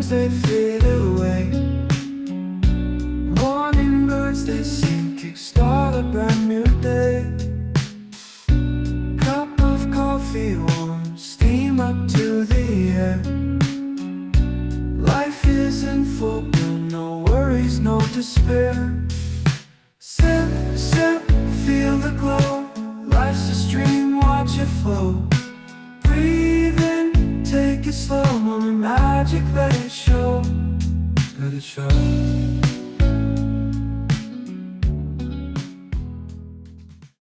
as they fade away. Morning birds they sing, kickstart a brand new day. Cup of coffee warm, steam up to the air. Life isn't full, no worries, no despair. Sip, sip, feel the glow. Life's a stream, watch it flow. Breathe in, take it slow. Moment magic, let it show. Let it show.